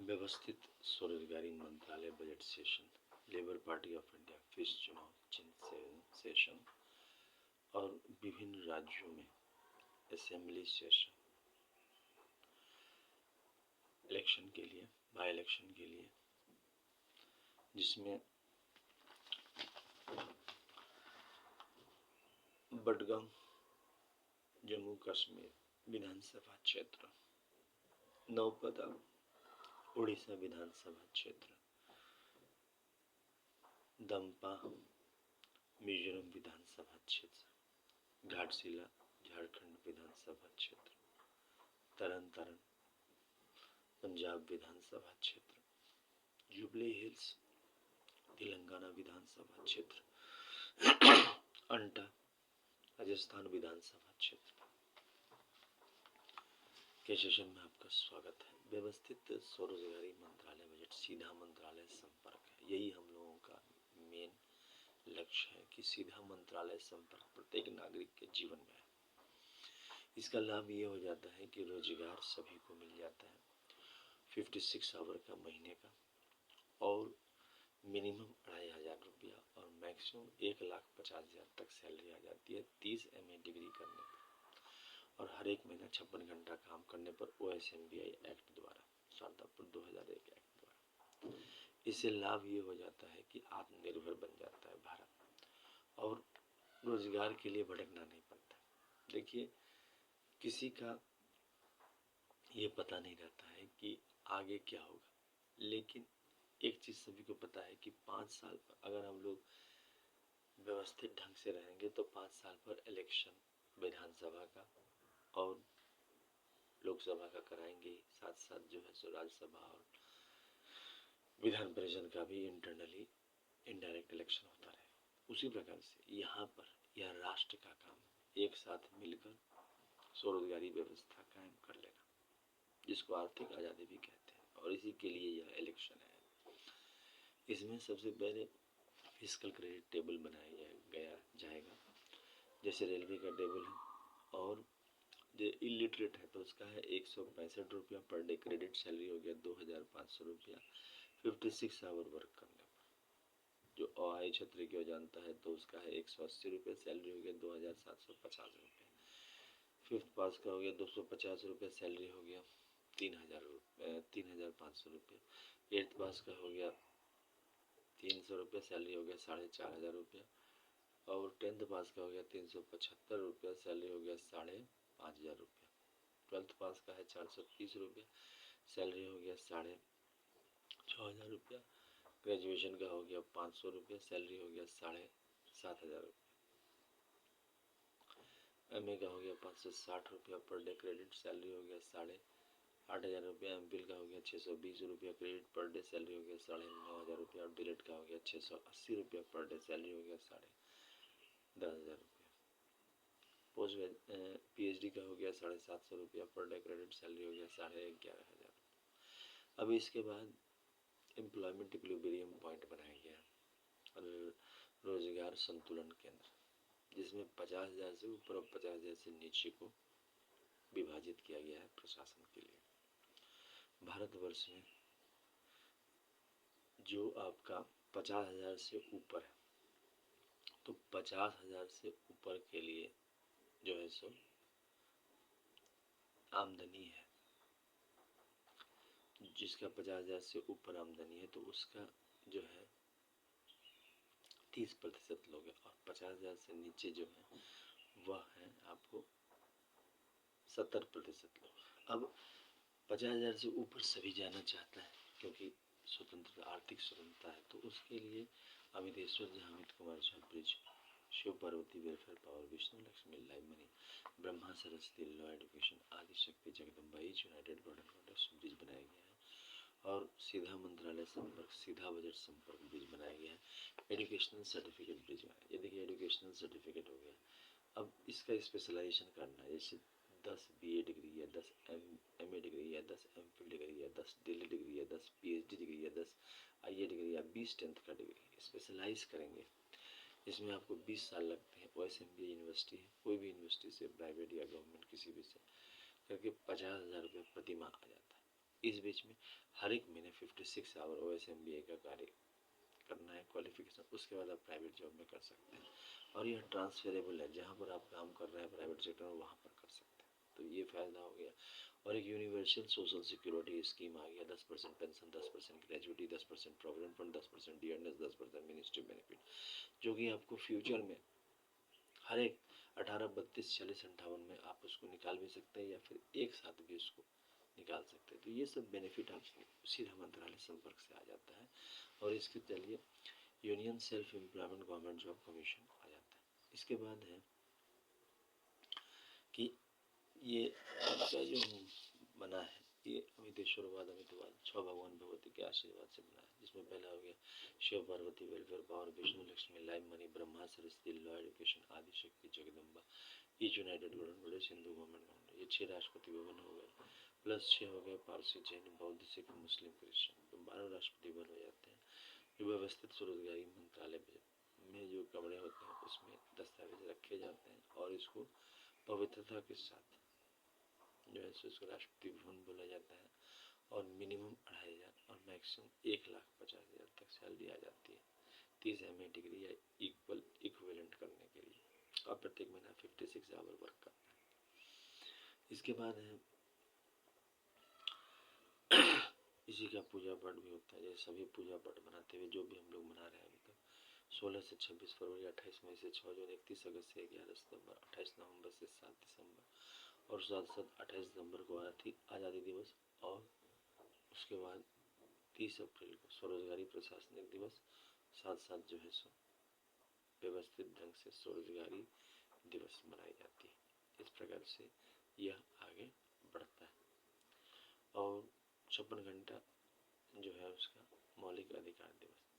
व्यवस्थित स्वरोजगारी मंत्रालय budget session, labour party of India fish चुनाव चिन्ह सेशन और विभिन्न राज्यों में असेंबली सेशन इलेक्शन के लिए, बाई इलेक्शन के लिए, जिसमें बडगाम जम्मू कश्मीर विधानसभा क्षेत्र, नौपदा उड़ीसा विधानसभा क्षेत्र, दंपा मिजोरम विधानसभा क्षेत्र, घाटशिला झारखंड विधानसभा क्षेत्र, तरन तारण पंजाब विधानसभा क्षेत्र, जुबली हिल्स तेलंगाना विधानसभा क्षेत्र, अंटा राजस्थान विधानसभा क्षेत्र के सेशन में आपका स्वागत है। व्यवस्थित स्वरोजगारी मंत्रालय बजट सीधा मंत्रालय संपर्क है। यही हम लोगों का मेन लक्ष्य है कि सीधा मंत्रालय संपर्क प्रत्येक नागरिक के जीवन में है। इसका लाभ ये हो जाता है कि रोजगार सभी को मिल जाता है, 56 आवर का महीने का, और मिनिमम 2500 रुपया और मैक्सिमम 1,50,000 तक सैलरी आ जाती है 30 MA डिग्री करने पर, और हर एक महीना 56 घंटा काम करने पर OSMBI एक्ट द्वारा, शारदापुर 2001 एक्ट द्वारा। इससे लाभ ये हो जाता है कि आत्मनिर्भर बन जाता है भारत, और रोजगार के लिए भटकना नहीं पड़ता। देखिए, किसी का ये पता नहीं रहता है कि आगे क्या होगा, लेकिन एक चीज सभी को पता है कि 5 साल पर अगर हम लोग व्यवस्थित ढंग से रहेंगे तो 5 साल पर इलेक्शन विधानसभा का और लोकसभा का कराएंगे, साथ साथ जो है सो राज्यसभा और विधान परिषद का भी इंटरनली इनडायरेक्ट इलेक्शन होता रहे। उसी प्रकार से यहाँ पर यह राष्ट्र का काम है, एक साथ मिलकर स्वरोजगारी व्यवस्था कायम कर लेना, जिसको आर्थिक आज़ादी भी कहते हैं, और इसी के लिए यह इलेक्शन है। इसमें सबसे पहले फिस्कल क्रेडिट टेबल बनाया जाएगा, जैसे रेलवे का टेबल है, और जो इलिटरेट है तो उसका है 165 रुपया पर डे क्रेडिट सैलरी हो गया 2,500 रुपया 56 आवर वर्क करने पर। जो अस्थायी क्षेत्र की जानता है तो उसका है 180 रुपये सैलरी हो गया 2,750 रुपये। फिफ्थ पास का हो गया 250 रुपये सैलरी हो गया 3,500 रुपये। एट्थ पास का हो गया 300 रुपये सैलरी हो गया 4,500 रुपये, और 10th पास का हो गया 375 रुपये सैलरी हो गया 5,500 रुपये। 12th पास का है 430 रुपये सैलरी हो गया 6,500 रुपया। ग्रेजुएशन का हो गया 500 रुपये सैलरी हो गया 7,500 रुपये। MA का हो गया 560 रुपया पर डे क्रेडिट सैलरी हो गया 8,500 रुपया। MPhil का हो गया 620 रुपया क्रेडिट पर डे सैलरी हो गया 9,500 रुपया, और DLED का हो गया 680 रुपया पर डे सैलरी हो गया 10,500 रुपया। पोस्ट PhD का हो गया 750 रुपया पर डे क्रेडिट सैलरी हो गया 11,500। अब इसके बाद एम्प्लॉयमेंट इक्विलिब्रियम पॉइंट बनाया गया और रोजगार संतुलन केंद्र, जिसमें 50,000 से ऊपर और 50,000 से नीचे को विभाजित किया गया है प्रशासन के लिए। भारतवर्ष में जो आपका 50,000 से ऊपर है, तो 50,000 से ऊपर के लिए जो है सो आमदनी है, जिसका 50,000 से ऊपर आमदनी है तो उसका जो है 30% लोग हैं, और 50,000 से नीचे जो है वह है आपको 70% लोग। अब 50,000 से ऊपर सभी जाना चाहता है, क्योंकि स्वतंत्रता, आर्थिक स्वतंत्रता है, तो उसके लिए Amiteshwar Jahamit Kumar Jha bridge, Shiv Parvati welfare power, Vishnu Lakshmi live money, Brahma Saraswati law education, Adi Shakti Jagdamba united broadband contract bridge बनाया गया है, और सीधा मंत्रालय संपर्क, सीधा बजट संपर्क ब्रिज बनाया गया है। एजुकेशनल सर्टिफिकेट ब्रिज बनाया, ये देखिए एजुकेशनल सर्टिफिकेट हो गया। अब इसका स्पेशलाइजेशन करना है, जैसे 10 BA डिग्री या 10 MA डिग्री या 10 MPhil डिग्री या 10 DLED डिग्री या 10 PhD डिग्री या 10 IA डिग्री या 20 10th का डिग्री स्पेशलाइज करेंगे। इसमें आपको 20 साल लगते हैं। OSMBI यूनिवर्सिटी है, कोई भी यूनिवर्सिटी से, प्राइवेट या गवर्नमेंट किसी भी से, करके 50,000 रुपये प्रति माह आ जाता है। इस बीच में हर एक महीने 56 आवर OSMBA का कार्य करना है, क्वालिफिकेशन, उसके बाद आप प्राइवेट जॉब में कर सकते हैं। और यह ट्रांसफरेबल है, जहाँ पर आप काम कर रहे हैं प्राइवेट सेक्टर में वहाँ पर कर सकते हैं। तो ये फायदा हो गया। और एक यूनिवर्सल सोशल सिक्योरिटी स्कीम आ गया, 10% pension, 10% ग्रेजुइटी, 10% provident fund, 10% dearness, 10% ministry benefit, जो कि आपको फ्यूचर में हर एक 18, 32, 40, 58 में आप उसको निकाल भी सकते हैं या फिर एक साथ भी उसको निकाल सकते हैं। तो ये सब बेनिफिट आपको सीधा मंत्रालय संपर्क से आ जाता है। और इसके चलिए union self employment government job commission आ जाता है। इसके बाद है कि ये आपका जो बना है, ये अमितेश्वरवाद अमितवाद 6 भगवान भगवती के आशीर्वाद से बना है, जिसमें पहला हो गया Shiva Parvati welfare power, Vishnu Lakshmi live money, Brahma Saraswati law education, Adi Shakti Jagdamba, each united government, Sindhu government. ये 6 राष्ट्रपति भवन हो गए, प्लस 6 हो गए पारसी, जैन, बौद्ध, सिख, मुस्लिम, क्रिश्चियन, तो 12 राष्ट्रपति भवन हो जाते हैं। जो व्यवस्थित स्वरोजगारी मंत्रालय में जो कमरे होते हैं उसमें दस्तावेज रखे जाते हैं और इसको पवित्रता के साथ जो है उसको राष्ट्रपति भवन बोला जाता है। और मिनिमम 2500 और मैक्सिमम 1,50,000 तक सैलरी आ जाती है 30 MA डिग्री या इक्विवेलेंट करने के लिए, और प्रत्येक महीना 56 आवर वर्क करना है। इसके बाद है इसी का पूजा पाठ भी होता है। जैसे सभी पूजा पाठ मनाते हुए जो भी हम लोग मना रहे हैं अभी तक, 16 से 26 फरवरी, 28 मई से 6 जून, 31 अगस्त से 11 सितंबर, 28 नवंबर से 7 दिसंबर, और साथ साथ 28 दिसंबर को आज़ादी दिवस, और उसके बाद 30 अप्रैल को स्वरोजगारी प्रशासनिक दिवस, साथ साथ जो है सो व्यवस्थित ढंग से स्वरोजगारी दिवस मनाई जाती है। इस प्रकार से यह आगे बढ़ता है। और 56 घंटा जो है उसका मौलिक अधिकार दिवस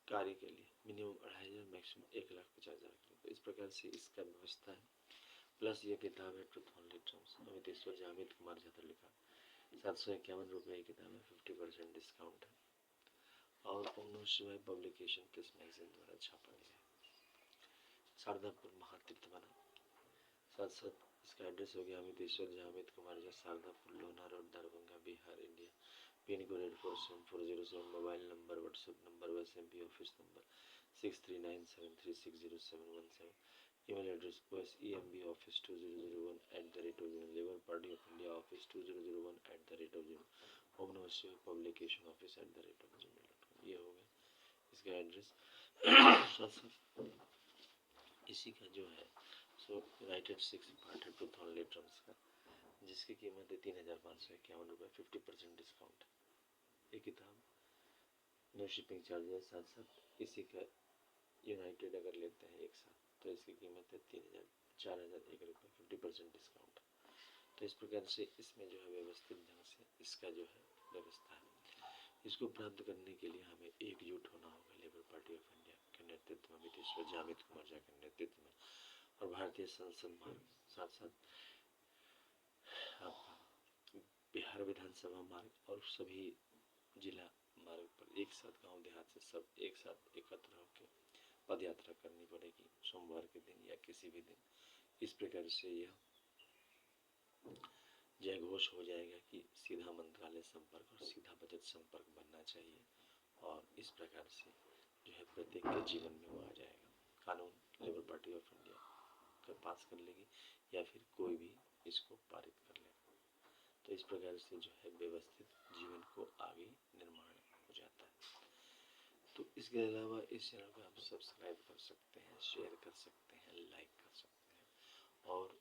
कार्य के लिए मिनिमम 2500, मैक्सिमम 1,50,000। तो इस प्रकार से इसका व्यवस्था है। प्लस ये किताब है truth only terms, Amiteshwar Jamit Kumar Jha लिखा, 751 रुपये की किताब है, 50% डिस्काउंट है। और ओम नमः शिवाय पब्लिकेशन प्रेस मैगजीन द्वारा छापा गया है। शारदापुर महातीर्थ बना, साथ साथ इसका एड्रेस हो गया अमितेश्वर जामित कुमार झा, शारदापुर, लोना road, Darbhanga, Bihar, India. Pin code 847407, mobile number, WhatsApp number, OSMP office number 6397360717, email address OSEMBoffice2001@, labour party of India office 2001@, ओम नमः शिवाय पब्लिकेशन ऑफिस@gmail.com। ये हो गया इसका एड्रेस। इसी का जो है सो यूनाइटेड 6 पार्ट है ट्रुथ ओनली टर्म्स का, जिसकी कीमत है 3,551 रुपये, 50% डिस्काउंट। ये किताब नो शिपिंग चार्जेस, साथ साथ इसी का यूनाइटेड अगर लेते हैं एक साथ तो इसकी कीमत है 4,001 रुपये, 50% डिस्काउंट। तो इस प्रकार से इसमें जो है व्यवस्थित ढंग से इसका जो है व्यवस्था है। इसको प्राप्त करने के लिए हमें एकजुट होना होगा लेबर पार्टी ऑफ इंडिया के नेतृत्व में, अमितेश्वर जामित कुमार झा के नेतृत्व में, और भारतीय संसद मार्ग, साथ साथ बिहार विधानसभा मार्ग, और सभी जिला मार्ग पर एक साथ गांव देहात से सब एक साथ एकत्र होकर पद यात्रा करनी पड़ेगी सोमवार के दिन या किसी भी दिन। इस प्रकार से यह जय घोष हो जाएगा कि सीधा मंत्रालय संपर्क और सीधा बजट संपर्क बनना चाहिए, और इस प्रकार से जो है प्रत्येक के जीवन में वो आ जाएगा। कानून लेबर पार्टी ऑफ इंडिया का पास कर लेगी या फिर कोई भी इसको पारित कर लेगा। तो इस प्रकार से जो है व्यवस्थित जीवन को आगे निर्माण हो जाता है। तो इसके अलावा इस चैनल को आप सब्सक्राइब कर सकते हैं, शेयर कर सकते हैं, लाइक कर सकते हैं, और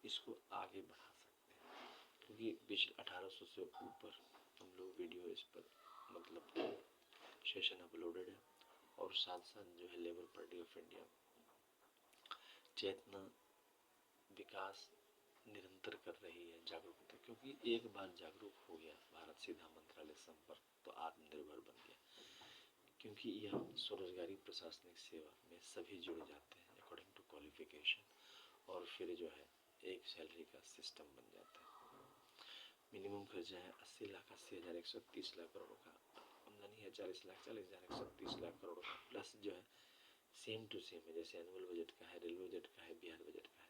इसको आगे बढ़ा सकते हैं, क्योंकि पिछले 1800 से ऊपर हम लोग वीडियो इस पर मतलब सेशन अपलोडेड है। और साथ साथ जो है लेबर पार्टी ऑफ इंडिया चेतना विकास निरंतर कर रही है, जागरूकता, क्योंकि एक बार जागरूक हो गया भारत सीधा मंत्रालय संपर्क तो आत्मनिर्भर बन गया, क्योंकि यह स्वरोजगारी प्रशासनिक सेवा में सभी जुड़ जाते हैं अकॉर्डिंग टू क्वालिफिकेशन, और फिर जो है एक सैलरी का सिस्टम बन जाता है। मिनिमम खर्चा है 80 लाख 80,130 लाख करोड़ का, आमदनी है 40 लाख 40,130 लाख करोड़ का, प्लस जो है सेम टू सेम है जैसे एनुअल बजट का है, रेलवे बजट का है, बिहार बजट का है,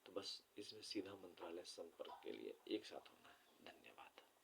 तो बस इसमें सीधा मंत्रालय संपर्क के लिए एक साथ होना